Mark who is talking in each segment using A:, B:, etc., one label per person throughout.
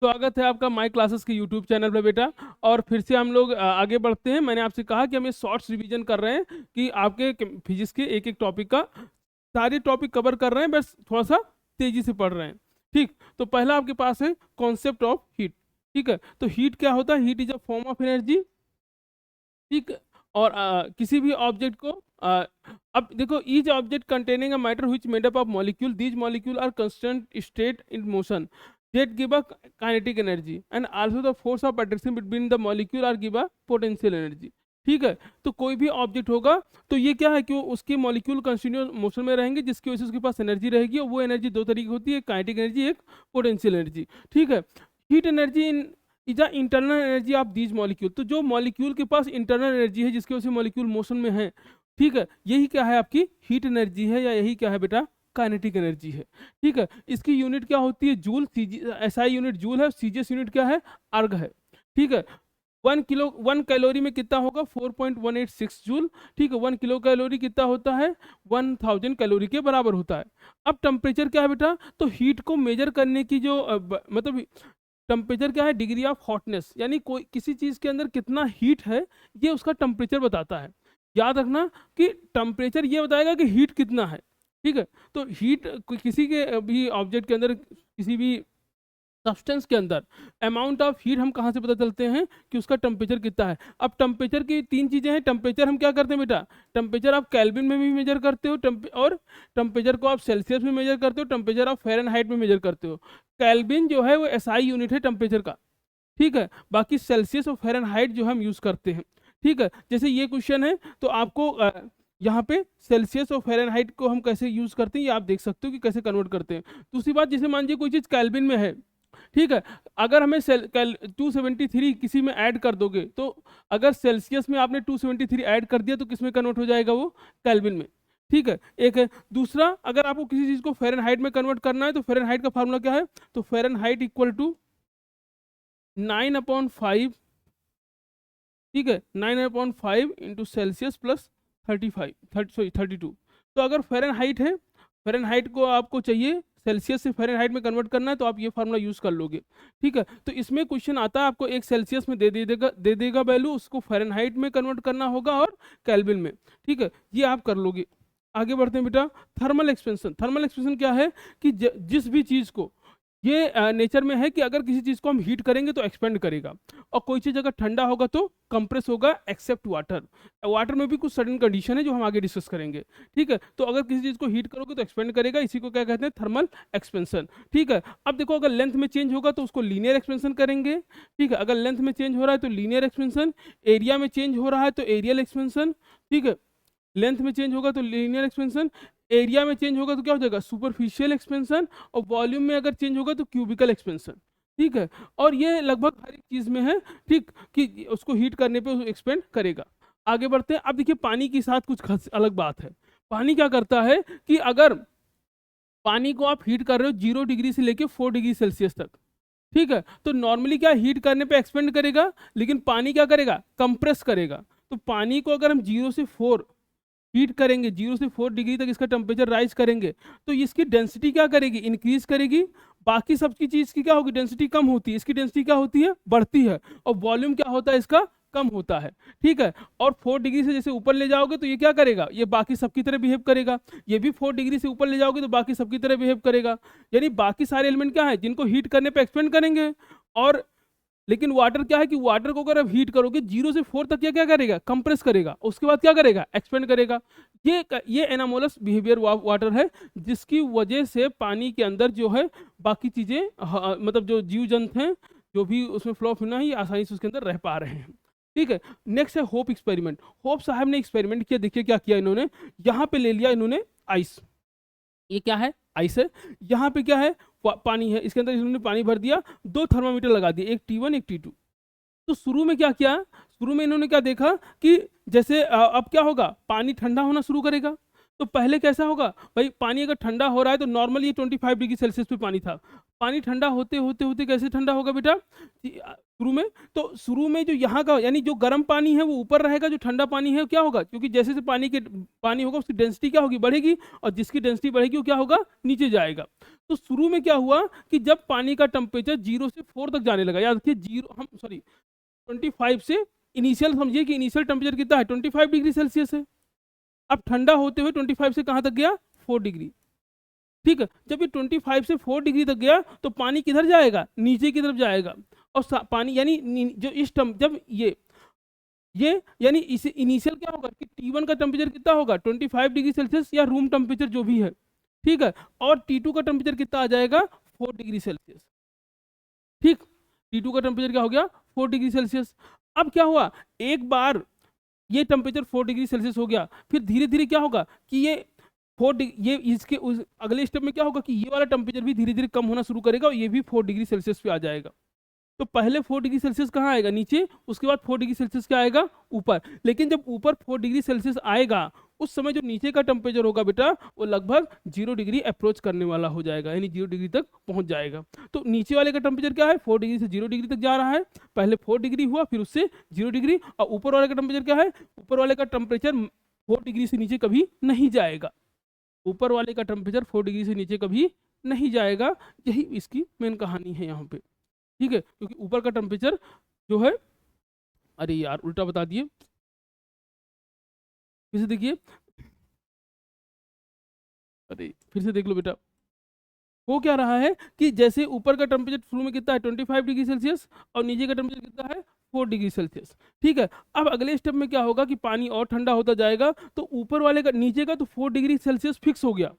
A: स्वागत है आपका माई क्लासेस के यूट्यूब चैनल पे बेटा। और फिर से हम लोग आगे बढ़ते हैं। मैंने आपसे कहा कि हम ये शॉर्ट्स रिवीजन कर रहे हैं कि आपके फिजिक्स के एक एक टॉपिक का सारे टॉपिक कवर कर रहे हैं, बस थोड़ा सा तेजी से पढ़ रहे हैं। ठीक, तो पहला आपके पास है कॉन्सेप्ट ऑफ हीट। ठीक है, तो हीट क्या होता है? Heat is a form of energy. ठीक, और किसी भी ऑब्जेक्ट को अब देखो, each object containing a matter which made up of molecule, these molecule are constant state in motion that give a kinetic energy and also the force of attraction between the molecule are give a potential energy। ठीक है, तो कोई भी object होगा तो ये क्या है कि वो उसके मॉलिक्यूल कंटिन्यूअस मोशन में रहेंगे, जिसकी वजह से उसके पास एनर्जी रहेगी। और वो एनर्जी दो तरीके होती है, काइनेटिक एनर्जी, एक पोटेंशियल एनर्जी। ठीक है, heat energy in is a internal energy of these molecule. तो जो मॉलिक्यूल के पास इंटरनल एनर्जी है, जिसकी वजह से मॉलिक्यूल मोशन में है, ठीक है, यही क्या है? आपकी हीट एनर्जी है, या यही क्या है बेटा? काइनेटिक एनर्जी है। ठीक है, इसकी यूनिट क्या होती है? जूल। एसआई यूनिट जूल है, सीजीएस यूनिट क्या है? अर्ग है। ठीक है, 1 कैलोरी में कितना होगा? 4.186 जूल। ठीक है, 1 किलो कैलोरी कितना होता है? 1000 कैलोरी के बराबर होता है। अब टेम्परेचर क्या है बेटा? तो हीट को मेजर करने की जो मतलब टेम्परेचर क्या है? डिग्री ऑफ हॉटनेस, यानी कोई किसी चीज़ के अंदर कितना हीट है, ये उसका टेम्परेचर बताता है। याद रखना कि टेम्परेचर ये बताएगा कि हीट कितना है। ठीक है, तो हीट किसी के भी ऑब्जेक्ट के अंदर, किसी भी सब्सटेंस के अंदर अमाउंट ऑफ हीट हम कहाँ से पता चलते हैं कि उसका टेम्परेचर कितना है? अब टेम्परेचर की तीन चीज़ें हैं। टेम्परेचर हम क्या करते हैं बेटा? टेम्परेचर आप केल्विन में भी मेजर करते हो, और टेम्परेचर को आप सेल्सियस में मेजर करते हो, टेम्परेचर आप फ़ारेनहाइट में मेजर करते हो। केल्विन जो है वो एसआई यूनिट है टेम्परेचर का। ठीक है, बाकी सेल्सियस और फ़ारेनहाइट जो हम यूज़ करते हैं। ठीक है, जैसे ये क्वेश्चन है तो आपको यहाँ पे सेल्सियस और फ़ारेनहाइट को हम कैसे यूज़ करते हैं ये आप देख सकते हो कि कैसे कन्वर्ट करते हैं। दूसरी बात, जैसे मान लीजिए कोई चीज़ केल्विन में है, ठीक है, अगर हमें 273 किसी में ऐड कर दोगे, तो अगर सेल्सियस में आपने 273 ऐड कर दिया तो किस में कन्वर्ट हो जाएगा? वो केल्विन में। ठीक है, एक है। दूसरा, अगर आपको किसी चीज़ को फ़ारेनहाइट में कन्वर्ट करना है तो फ़ारेनहाइट का फार्मूला क्या है? तो फ़ारेनहाइट इक्वल टू 9/5। ठीक है, 9/5 इंटू सेल्सियस प्लस 32। तो अगर फ़ारेनहाइट है, फ़ारेनहाइट को आपको चाहिए सेल्सियस से फ़ारेनहाइट में कन्वर्ट करना है, तो आप ये फार्मूला यूज़ कर लोगे। ठीक है, तो इसमें क्वेश्चन आता है, आपको एक सेल्सियस में दे देगा वैल्यू, उसको फ़ारेनहाइट में कन्वर्ट करना होगा और केल्विन में। ठीक है, ये आप कर लोगे। आगे बढ़ते हैं बेटा। Thermal expansion. थर्मल एक्सपेंशन क्या है कि जिस भी चीज़ को, ये नेचर में है कि अगर किसी चीज़ को हम हीट करेंगे तो एक्सपेंड करेगा, और कोई चीज़ अगर ठंडा होगा तो कंप्रेस होगा, एक्सेप्ट वाटर। वाटर में भी कुछ सडन कंडीशन है जो हम आगे डिस्कस करेंगे। ठीक है, तो अगर किसी चीज़ को हीट करोगे तो एक्सपेंड करेगा, इसी को क्या कहते हैं? Thermal expansion. ठीक है, अब देखो, अगर लेंथ में चेंज होगा तो उसको लीनियर एक्सपेंशन करेंगे। ठीक है, अगर लेंथ में चेंज हो रहा है तो लीनियर एक्सपेंशन, एरिया में चेंज हो रहा है तो एरियल एक्सपेंशन। ठीक है, लेंथ में चेंज होगा तो लीनियर एक्सपेंशन, एरिया में चेंज होगा तो क्या हो जाएगा? सुपरफिशियल एक्सपेंशन, और वॉल्यूम में अगर चेंज होगा तो क्यूबिकल एक्सपेंशन। ठीक है, और ये लगभग हर एक चीज़ में है। ठीक, कि उसको हीट करने पे एक्सपेंड करेगा। आगे बढ़ते हैं। अब देखिए, पानी के साथ कुछ अलग बात है। पानी क्या करता है कि अगर पानी को आप हीट कर रहे हो 0 डिग्री से लेके 4 डिग्री सेल्सियस तक, ठीक है, तो नॉर्मली क्या, हीट करने पे एक्सपेंड करेगा, लेकिन पानी क्या करेगा? कंप्रेस करेगा। तो पानी को अगर हम 0 से 4 हीट करेंगे, 0 से 4 डिग्री तक इसका टेम्परेचर राइज करेंगे, तो इसकी डेंसिटी क्या करेगी? इंक्रीज करेगी। बाकी सबकी चीज़ की क्या होगी? डेंसिटी कम होती है, इसकी डेंसिटी क्या होती है? बढ़ती है। और वॉल्यूम क्या होता है इसका? कम होता है। ठीक है, और 4 डिग्री से जैसे ऊपर ले जाओगे तो ये क्या करेगा? ये बाकी सबकी तरह बिहेव करेगा। ये भी 4 डिग्री से ऊपर ले जाओगे तो बाकी सबकी तरह बिहेव करेगा। यानी बाकी सारे एलिमेंट क्या है जिनको हीट करने पे एक्सपेंड करेंगे, और लेकिन वाटर क्या है कि वाटर को अगर आप हीट करोगे 0 से 4 तक, क्या क्या करेगा? कंप्रेस करेगा, उसके बाद क्या करेगा? एक्सपेंड करेगा। ये एनामोलस बिहेवियर वाटर है, जिसकी वजह से पानी के अंदर जो है बाकी चीज़ें, मतलब जो जीव जंतु हैं, जो भी उसमें फ्लो होना है, ये आसानी से उसके अंदर रह पा रहे हैं। ठीक है, नेक्स्ट है होप एक्सपेरिमेंट। होप साहब ने एक्सपेरिमेंट किया। देखिए क्या किया इन्होंने, यहाँ पे ले लिया इन्होंने आइस। ये क्या है? आइस है। यहाँ पे क्या है? पानी है। इसके अंदर इन्होंने पानी भर दिया, 2 थर्मामीटर लगा दिए, एक T1 एक T2। तो शुरू में क्या किया? शुरू में इन्होंने क्या देखा कि जैसे अब क्या होगा? पानी ठंडा होना शुरू करेगा। तो पहले कैसा होगा भाई? पानी अगर ठंडा हो रहा है तो नॉर्मली ये 25 डिग्री सेल्सियस पे पानी था। पानी ठंडा होते होते होते कैसे ठंडा होगा बेटा? शुरू में, तो शुरू में जो यहाँ का यानी जो गर्म पानी है वो ऊपर रहेगा, जो ठंडा पानी है क्या होगा, क्योंकि जैसे जैसे पानी होगा उसकी डेंसिटी क्या होगी, बढ़ेगी, और जिसकी डेंसिटी बढ़ेगी वो क्या होगा, नीचे जाएगा। तो शुरू में क्या हुआ कि जब पानी का टेम्परेचर 0 से 4 तक जाने लगा, याद रखिए 25 से इनिशियल, समझिए कि इनिशियल टेम्परेचर कितना है 25 डिग्री सेल्सियस है। अब ठंडा होते हुए 25 से कहाँ तक गया, 4 डिग्री। ठीक है, जब ये 25 से 4 डिग्री तक गया तो पानी किधर जाएगा, नीचे की तरफ जाएगा। और पानी यानी जो इस जब ये यानी इसे इनिशियल क्या होगा कि T1 का टेम्परेचर कितना होगा 25 डिग्री सेल्सियस या रूम टेम्परेचर जो भी है, ठीक है, और T2 का टेम्परेचर कितना आ जाएगा 4 डिग्री सेल्सियस। ठीक, T2 का टेम्परेचर क्या हो गया 4 डिग्री सेल्सियस। अब क्या हुआ, एक बार ये टेम्परेचर 4 डिग्री सेल्सियस हो गया, फिर धीरे धीरे क्या होगा कि ये 4 डिग्री, ये इसके अगले स्टेप में क्या होगा कि ये वाला टेम्परेचर भी धीरे धीरे कम होना शुरू करेगा और ये भी 4 डिग्री सेल्सियस पे आ जाएगा। तो पहले 4 डिग्री सेल्सियस कहाँ आएगा, नीचे, उसके बाद 4 डिग्री सेल्सियस क्या आएगा, ऊपर। लेकिन जब ऊपर 4 डिग्री सेल्सियस आएगा उस समय जो नीचे का टेम्परेचर होगा बेटा वो लगभग 0 डिग्री अप्रोच करने वाला हो जाएगा, यानी 0 डिग्री तक पहुंच जाएगा। तो नीचे वाले का टेम्परेचर क्या है 4 डिग्री से 0 डिग्री तक जा रहा है, पहले 4 डिग्री हुआ फिर उससे 0 डिग्री, और ऊपर वाले का टेम्परेचर क्या है, ऊपर वाले का टेम्परेचर 4 डिग्री से नीचे कभी नहीं जाएगा, ऊपर वाले का टेम्परेचर 4 डिग्री से नीचे कभी नहीं जाएगा। यही इसकी मेन कहानी है यहाँ पे, ठीक है, क्योंकि ऊपर का टेम्परेचर जो है, अरे यार उल्टा बता दिए, फिर से देखिए, अरे फिर से देख लो बेटा, वो क्या रहा है कि जैसे ऊपर का टेम्परेचर शुरू में कितना है 25 डिग्री सेल्सियस और नीचे का टेम्परेचर कितना है 4 डिग्री सेल्सियस। ठीक है, अब अगले स्टेप में क्या होगा कि पानी और ठंडा होता जाएगा, तो ऊपर वाले का नीचे का तो 4 डिग्री सेल्सियस फिक्स हो गया,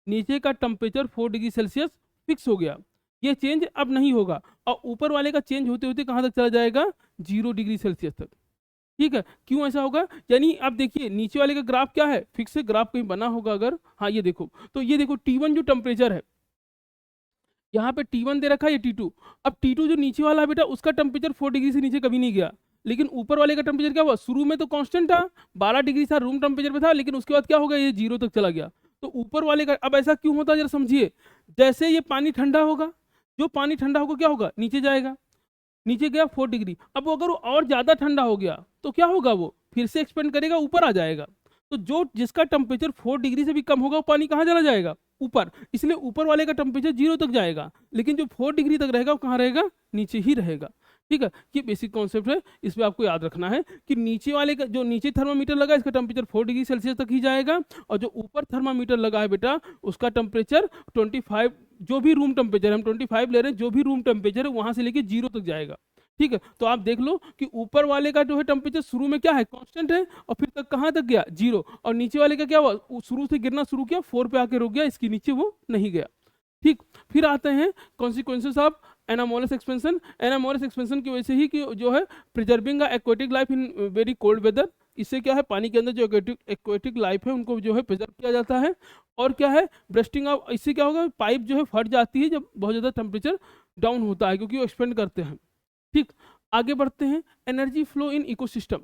A: नीचे का टेम्परेचर 4 डिग्री सेल्सियस फिक्स हो गया, ये चेंज अब नहीं होगा, और ऊपर वाले का चेंज होते होते कहाँ तक चला जाएगा 0 डिग्री सेल्सियस तक। ठीक है, क्यों ऐसा होगा, यानी आप देखिए नीचे वाले का ग्राफ क्या है, फिक्स है, ग्राफ कहीं बना होगा अगर, हाँ ये देखो, तो ये देखो T1 जो टेम्परेचर है, यहाँ पे T1 दे रखा है, ये T2। अब T2 जो नीचे वाला है बेटा उसका टेम्परेचर 4 डिग्री से नीचे कभी नहीं गया, लेकिन ऊपर वाले का टेम्परेचर क्या हुआ, शुरू में तो कांस्टेंट था 12 डिग्री था रूम टेम्परेचर पे था, लेकिन उसके बाद क्या हो गया ये 0 तक चला गया। तो ऊपर वाले का अब ऐसा क्यों होता है जरा समझिए, जैसे ये पानी ठंडा होगा, जो पानी ठंडा होगा क्या होगा नीचे जाएगा, नीचे गया 4 डिग्री, अब अगर वो और ज़्यादा ठंडा हो गया तो क्या होगा, वो फिर से एक्सपेंड करेगा ऊपर आ जाएगा। तो जो जिसका टेम्परेचर 4 डिग्री से भी कम होगा वो पानी कहाँ चला जाएगा, ऊपर, इसलिए ऊपर वाले का टेम्परेचर 0 तक जाएगा, लेकिन जो 4 डिग्री तक रहेगा वो कहाँ रहेगा, नीचे ही रहेगा। ठीक है, ये बेसिक कॉन्सेप्ट है, इस पर आपको याद रखना है कि नीचे वाले का जो नीचे थर्मामीटर लगा इसका टेम्परेचर 4 डिग्री सेल्सियस तक ही जाएगा, और जो ऊपर थर्मामीटर लगा है बेटा उसका टेम्परेचर 25, जो भी रूम टेम्परेचर हम 25 ले रहे हैं, जो भी रूम टेम्परेचर है वहां से लेके 0 तक जाएगा। ठीक है, तो आप देख लो कि ऊपर वाले का जो है टेम्परेचर शुरू में क्या है कांस्टेंट है, और फिर तक कहाँ तक गया 0, और नीचे वाले का क्या हुआ शुरू से गिरना शुरू किया 4 पे आके रुक गया, इसके नीचे वो नहीं गया। ठीक, फिर आते हैं consequences of anomalous expansion. Anomalous expansion की वजह से ही कि जो है preserving aquatic life in very cold weather, इससे क्या है पानी के अंदर जो एक्वेटिक लाइफ है उनको जो है प्रिजर्व किया जाता है। और क्या है ब्रस्टिंग ऑफ, इससे क्या होगा पाइप जो है फट जाती है जब बहुत ज़्यादा टेम्परेचर डाउन होता है, क्योंकि वो एक्सपेंड करते हैं। ठीक, आगे बढ़ते हैं, एनर्जी फ्लो इन इकोसिस्टम।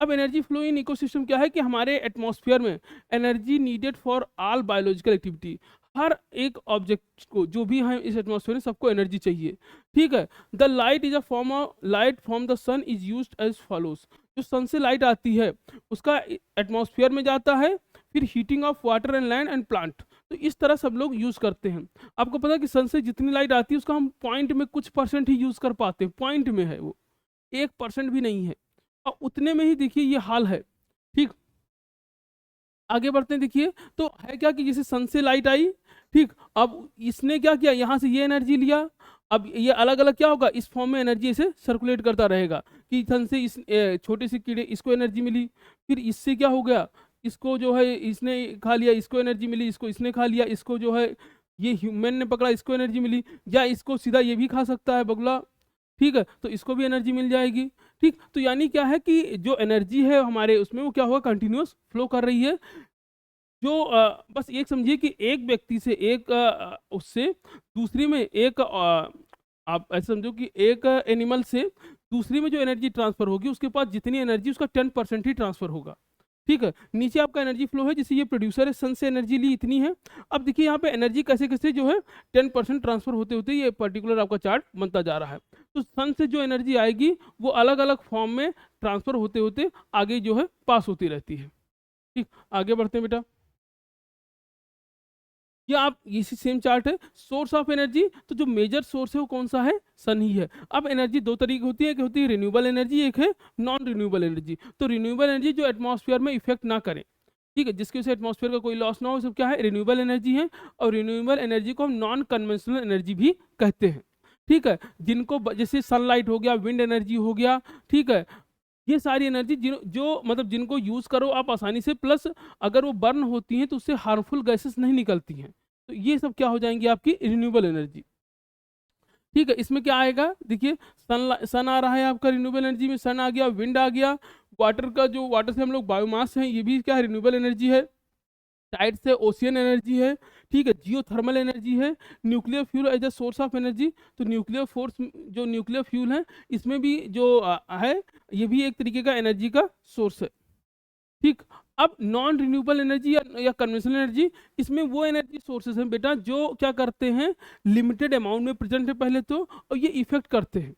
A: अब एनर्जी फ्लो इन इकोसिस्टम क्या है कि हमारे एटमॉस्फेयर में energy needed for all biological activity, हर एक ऑब्जेक्ट को जो भी है इस एटमॉस्फेयर में सबको एनर्जी चाहिए। ठीक है, the light is a form of light from the sun is used as follows, जो सन से लाइट आती है उसका एटमॉस्फेयर में जाता है, फिर heating of water and land and plant, तो इस तरह सब लोग यूज़ करते हैं। आपको पता है कि सन से जितनी लाइट आती है उसका हम पॉइंट में कुछ परसेंट ही यूज़ कर पाते हैं, पॉइंट में है वो, 1% भी नहीं है, और उतने में ही देखिए ये हाल है। ठीक, आगे बढ़ते हैं, देखिए तो है क्या कि जैसे सन से लाइट आई, ठीक, अब इसने क्या किया यहाँ से ये एनर्जी लिया, अब ये अलग अलग क्या होगा इस फॉर्म में एनर्जी इसे सर्कुलेट करता रहेगा कि सन से इस छोटे से कीड़े इसको एनर्जी मिली, फिर इससे क्या हो गया इसको जो है इसने खा लिया इसको एनर्जी मिली, इसको इसने खा लिया इसको जो है ये ह्यूमन ने पकड़ा इसको एनर्जी मिली, या इसको सीधा ये भी खा सकता है बगुला, ठीक है, तो इसको भी एनर्जी मिल जाएगी। ठीक, तो यानी क्या है कि जो एनर्जी है हमारे उसमें वो क्या होगा कंटिन्यूस फ्लो कर रही है। जो बस एक समझिए कि एक व्यक्ति से एक उससे दूसरी में एक आप ऐसे समझो कि एक एनिमल से दूसरी में जो एनर्जी ट्रांसफर होगी उसके पास जितनी एनर्जी उसका 10% ही ट्रांसफर होगा। ठीक है, नीचे आपका एनर्जी फ्लो है, जैसे ये प्रोड्यूसर है सन से एनर्जी ली इतनी है, अब देखिए यहाँ पे एनर्जी कैसे कैसे जो है 10% ट्रांसफर होते होते ये पर्टिकुलर आपका चार्ट बनता जा रहा है। तो सन से जो एनर्जी आएगी वो अलग अलग फॉर्म में ट्रांसफर होते होते आगे जो है पास होती रहती है। ठीक, आगे बढ़ते हैं बेटा। ये आप इसी सेम चार्ट है, सोर्स ऑफ एनर्जी, तो जो मेजर सोर्स है वो कौन सा है, सन ही है। अब एनर्जी दो तरीके होती है, एक होती है रिन्यूएबल एनर्जी, एक है नॉन रिन्यूएबल एनर्जी। तो रिन्यूएबल एनर्जी जो एटमॉस्फेयर में इफेक्ट ना करे, ठीक है, जिसकी वजह से एटमॉस्फेयर का कोई लॉस ना हो, सब क्या है, रिन्यूएबल एनर्जी है। और रिन्यूएबल एनर्जी को हम नॉन कन्वेंशनल एनर्जी भी कहते हैं। ठीक है, जिनको जैसे सनलाइट हो गया, विंड एनर्जी हो गया, ठीक है, ये सारी एनर्जी जो मतलब जिनको यूज करो आप आसानी से, प्लस अगर वो बर्न होती हैं तो उससे हार्मफुल गैसेस नहीं निकलती हैं, तो ये सब क्या हो जाएंगी, आपकी रिन्यूएबल एनर्जी। ठीक है, इसमें क्या आएगा, देखिए सन आ रहा है आपका रिन्यूएबल एनर्जी में, सन आ गया, विंड आ गया, वाटर का जो वाटर से हम लोग बायोमास है ये भी क्या है, रिन्यूएबल एनर्जी है, टाइड से ओशियन एनर्जी है, ठीक है, जियोथर्मल एनर्जी है, nuclear fuel as a source of energy. तो न्यूक्लियर फोर्स जो न्यूक्लियर फ्यूल है इसमें भी जो है ये भी एक तरीके का एनर्जी का सोर्स है। ठीक, अब नॉन रिन्यूएबल एनर्जी या कन्वेंशनल एनर्जी, इसमें वो एनर्जी सोर्सेज हैं बेटा जो क्या करते हैं, लिमिटेड अमाउंट में प्रेजेंट है पहले तो, और ये इफेक्ट करते हैं।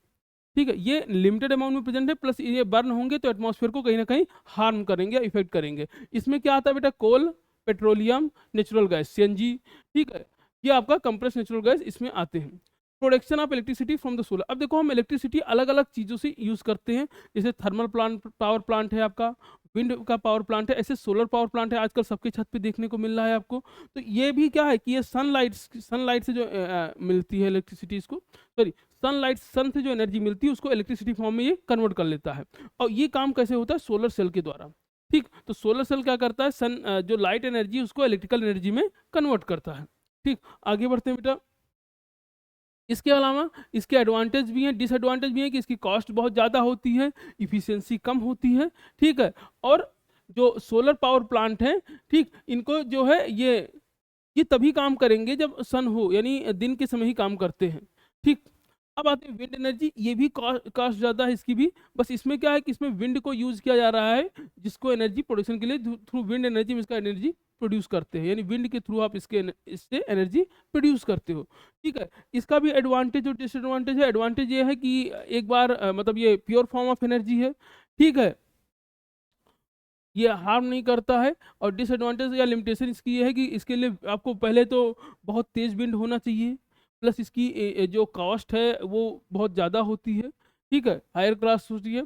A: ठीक है, ये लिमिटेड अमाउंट में प्रेजेंट है, प्लस ये बर्न होंगे तो एटमॉस्फेयर को कहीं ना कहीं हार्म करेंगे, इफेक्ट करेंगे। इसमें क्या आता है बेटा, कोल, पेट्रोलियम, नेचुरल गैस, सीएनजी, ठीक है, ये आपका कंप्रेस नेचुरल गैस इसमें आते हैं। Production of electricity from the solar, अब देखो हम इलेक्ट्रिसिटी अलग अलग चीज़ों से यूज़ करते हैं, जैसे थर्मल प्लांट, पावर प्लांट है आपका, विंड का पावर प्लांट है, ऐसे सोलर पावर प्लांट है आजकल सबके छत पे देखने को मिल रहा है आपको। तो ये भी क्या है कि ये सनलाइट से जो मिलती है इलेक्ट्रिसिटी, इसको सॉरी सनलाइट, सन से जो एनर्जी मिलती है उसको इलेक्ट्रिसिटी फॉर्म में ये कन्वर्ट कर लेता है। और ये काम कैसे होता है, सोलर सेल के द्वारा। ठीक, तो सोलर सेल क्या करता है, सन जो लाइट एनर्जी उसको इलेक्ट्रिकल एनर्जी में कन्वर्ट करता है। ठीक, आगे बढ़ते हैं बेटा। इसके अलावा इसके एडवांटेज भी हैं, डिसएडवांटेज भी हैं कि इसकी कॉस्ट बहुत ज़्यादा होती है, इफिशियंसी कम होती है। ठीक है, और जो सोलर पावर प्लांट हैं, ठीक, इनको जो है ये तभी काम करेंगे जब सन हो, यानी दिन के समय ही काम करते हैं। ठीक, अब आते हैं विंड एनर्जी, ये भी कॉस्ट ज़्यादा है इसकी भी, बस इसमें क्या है कि इसमें विंड को यूज़ किया जा रहा है, जिसको एनर्जी प्रोडक्शन के लिए थ्रू विंड एनर्जी में इसका एनर्जी प्रोड्यूस करते हैं, यानी विंड के थ्रू आप इससे एनर्जी प्रोड्यूस करते हो। ठीक है, इसका भी एडवांटेज और डिसएडवांटेज है। एडवांटेज ये है कि एक बार मतलब ये प्योर फॉर्म ऑफ एनर्जी है, ठीक है, ये हार्म नहीं करता है। और डिसएडवांटेज या लिमिटेशन इसकी ये है कि इसके लिए आपको पहले तो बहुत तेज़ विंड होना चाहिए, प्लस इसकी जो कॉस्ट है वो बहुत ज़्यादा होती है। ठीक है, हायर क्लास होती है।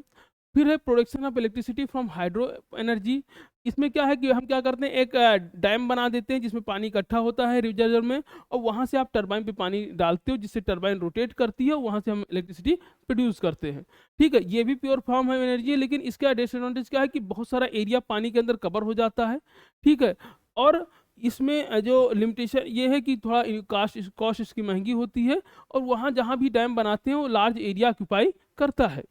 A: फिर है production of electricity from hydro energy, इसमें क्या है कि हम क्या करते हैं, एक डैम बना देते हैं जिसमें पानी इकट्ठा होता है रिजर्वर में, और वहाँ से आप टरबाइन पे पानी डालते हो जिससे टरबाइन रोटेट करती है, और वहाँ से हम इलेक्ट्रिसिटी प्रोड्यूस करते हैं। ठीक है, ये भी प्योर फॉर्म है एनर्जी है, लेकिन इसका डिसएडवांटेज क्या है कि बहुत सारा एरिया पानी के अंदर कवर हो जाता है। ठीक है, और इसमें जो लिमिटेशन ये है कि थोड़ा कॉस्ट इसकी महंगी होती है, और वहाँ जहाँ भी डैम बनाते हैं वो लार्ज एरिया ऑक्यूपाई करता है।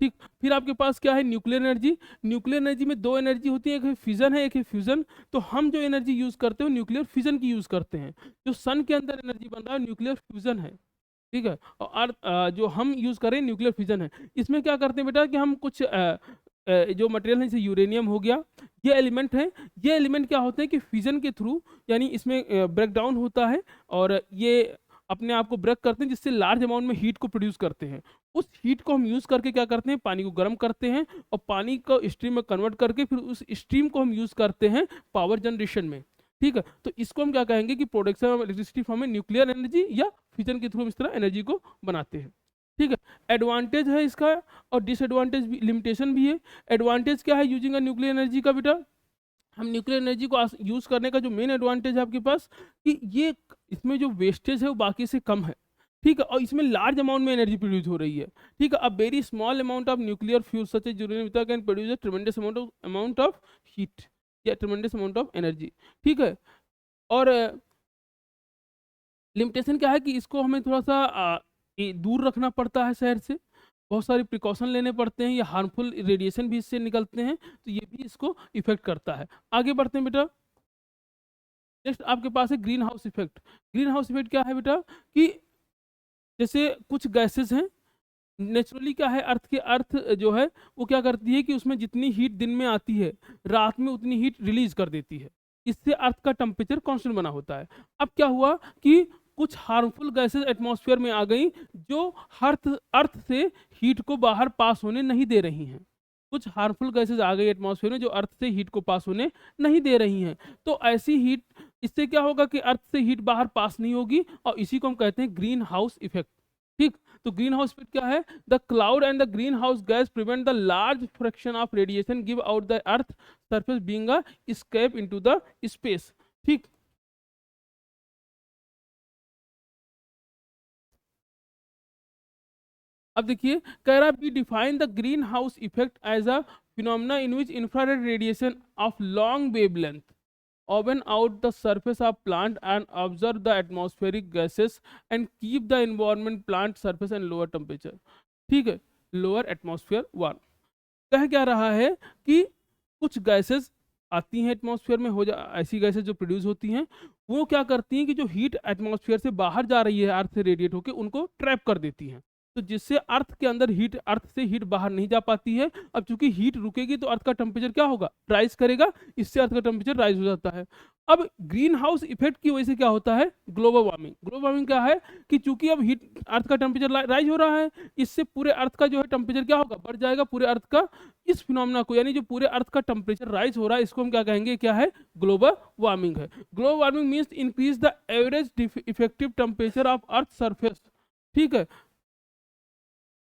A: ठीक, फिर आपके पास क्या है, न्यूक्लियर एनर्जी। न्यूक्लियर एनर्जी में दो एनर्जी होती है, एक है फिजन है, एक है फ्यूजन। तो हम जो एनर्जी यूज करते हैं न्यूक्लियर फिजन की यूज करते हैं। जो सन के अंदर एनर्जी बन रहा है न्यूक्लियर फ्यूजन है। ठीक है, और अर्थ जो हम यूज करें न्यूक्लियर फिजन है। इसमें क्या करते हैं बेटा कि हम कुछ जो मटेरियल है जैसे यूरेनियम हो गया, ये एलिमेंट है, ये एलिमेंट क्या होते हैं कि फिजन के थ्रू, यानी इसमें ब्रेक डाउन होता है, और ये अपने आप को ब्रेक करते हैं जिससे लार्ज अमाउंट में हीट को प्रोड्यूस करते हैं। उस हीट को हम यूज़ करके क्या करते हैं, पानी को गर्म करते हैं, और पानी को स्ट्रीम में कन्वर्ट करके फिर उस स्ट्रीम को हम यूज़ करते हैं पावर जनरेशन में। ठीक है, तो इसको हम क्या कहेंगे कि प्रोडक्शन ऑफ इलेक्ट्रिसिटी फॉर्म में न्यूक्लियर एनर्जी या फ्यूजन के थ्रू हम इस तरह एनर्जी को बनाते हैं। ठीक है, एडवांटेज है इसका, और डिसएडवांटेज भी, लिमिटेशन भी है। एडवांटेज क्या है यूजिंग अ न्यूक्लियर एनर्जी का बेटा, हम न्यूक्लियर एनर्जी को यूज़ करने का जो मेन एडवांटेज है आपके पास कि ये इसमें जो वेस्टेज है वो बाकी से कम है। ठीक है, और इसमें लार्ज अमाउंट में एनर्जी प्रोड्यूस हो रही है। ठीक है, अब very small amount of nuclear fuel such as uranium can produce a tremendous amount of heat या ट्रेमेंडस अमाउंट ऑफ एनर्जी। ठीक है, और लिमिटेशन क्या है कि इसको हमें थोड़ा सा दूर रखना पड़ता है शहर से, बहुत सारे प्रिकॉशन लेने पड़ते हैं, या हार्मफुल रेडिएशन भी इससे निकलते हैं, तो ये भी इसको इफेक्ट करता है। आगे बढ़ते हैं बेटा। नेक्स्ट आपके पास है green house effect. Green house effect क्या है बेटा कि जैसे कुछ गैसेस हैं, नेचुरली क्या है, अर्थ जो है वो क्या करती है कि उसमें जितनी हीट दिन में आती है रात में उतनी हीट रिलीज कर देती है, इससे अर्थ का टेम्परेचर कांस्टेंट बना होता है। अब क्या हुआ कि कुछ हार्मफुल गैसेस एटमॉस्फेयर में आ गई जो अर्थ से हीट को बाहर पास होने नहीं दे रही हैं। कुछ हार्मफुल गैसेस आ गई एटमॉस्फेयर में जो अर्थ से हीट को पास होने नहीं दे रही हैं। तो ऐसी हीट, इससे क्या होगा कि अर्थ से हीट बाहर पास नहीं होगी, और इसी को हम कहते हैं ग्रीन हाउस इफेक्ट। ठीक, तो ग्रीन हाउस इफेक्ट क्या है? The cloud and the green house gas prevent the large fraction of radiation give out the earth surface being a escape into the space. ठीक, अब देखिए कह रहा we define the green house effect as a phenomena in which infrared radiation of long wavelength open out the surface of plant and observe the atmospheric gases and keep the environment plant surface and lower temperature। ठीक है, lower atmosphere 1 कह क्या रहा है कि कुछ gases आती हैं एटमॉस्फेयर में, ऐसी गैसेस जो प्रोड्यूस होती हैं, वो क्या करती हैं कि जो हीट एटमॉस्फेयर से बाहर जा रही है अर्थ से रेडिएट होकर, उनको ट्रैप कर देती हैं। तो जिससे अर्थ के अंदर हीट, अर्थ से हीट बाहर नहीं जा पाती है। अब चूंकि हीट रुकेगी तो अर्थ का टेम्परेचर क्या होगा? राइज करेगा, इससे अर्थ का टेम्परेचर राइज हो जाता है। अब ग्रीन हाउस इफेक्ट की वजह से क्या होता है? Global warming. ग्लोबल वार्मिंग क्या है कि चूंकि अब हीट, अर्थ का टेम्परेचर राइज हो रहा है, इससे पूरे अर्थ का जो है टेम्परेचर क्या होगा? बढ़ जाएगा पूरे अर्थ का। इस फिनोमेना को, यानी जो पूरे अर्थ का टेम्परेचर राइज हो रहा है, इसको हम क्या कहेंगे? क्या है? ग्लोबल वार्मिंग है। Global warming means increase the average effective temperature of earth surface. ठीक है,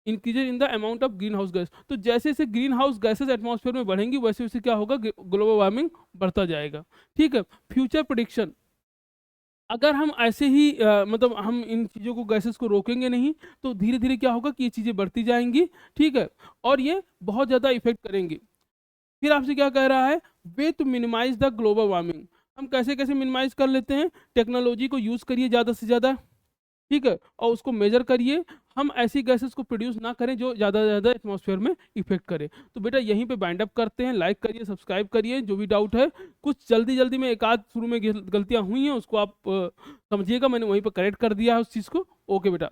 A: increase in the amount of green house gas. तो जैसे जैसे ग्रीन हाउस गैसेस एटमॉस्फेयर में बढ़ेंगी, वैसे वैसे क्या होगा? ग्लोबल वार्मिंग बढ़ता जाएगा। ठीक है, फ्यूचर प्रेडिक्शन, अगर हम ऐसे ही मतलब हम इन चीज़ों को, गैसेस को रोकेंगे नहीं, तो धीरे धीरे क्या होगा कि ये चीज़ें बढ़ती जाएंगी। ठीक है, और ये बहुत ज़्यादा इफेक्ट करेंगी। फिर आपसे क्या कह रहा है? Way to minimize the global warming. हम कैसे कैसे मिनिमाइज कर लेते हैं? टेक्नोलॉजी को यूज़ करिए ज़्यादा से ज़्यादा। ठीक है, और उसको मेजर करिए। हम ऐसी गैसेस को प्रोड्यूस ना करें जो ज़्यादा से ज़्यादा एटमॉस्फेयर में इफेक्ट करे। तो बेटा यहीं पे बाइंड अप करते हैं। लाइक करिए, सब्सक्राइब करिए। जो भी डाउट है, कुछ जल्दी जल्दी में एक आध शुरू में गलतियाँ हुई हैं, उसको आप समझिएगा, मैंने वहीं पर करेक्ट कर दिया है उस चीज़ को। ओके बेटा।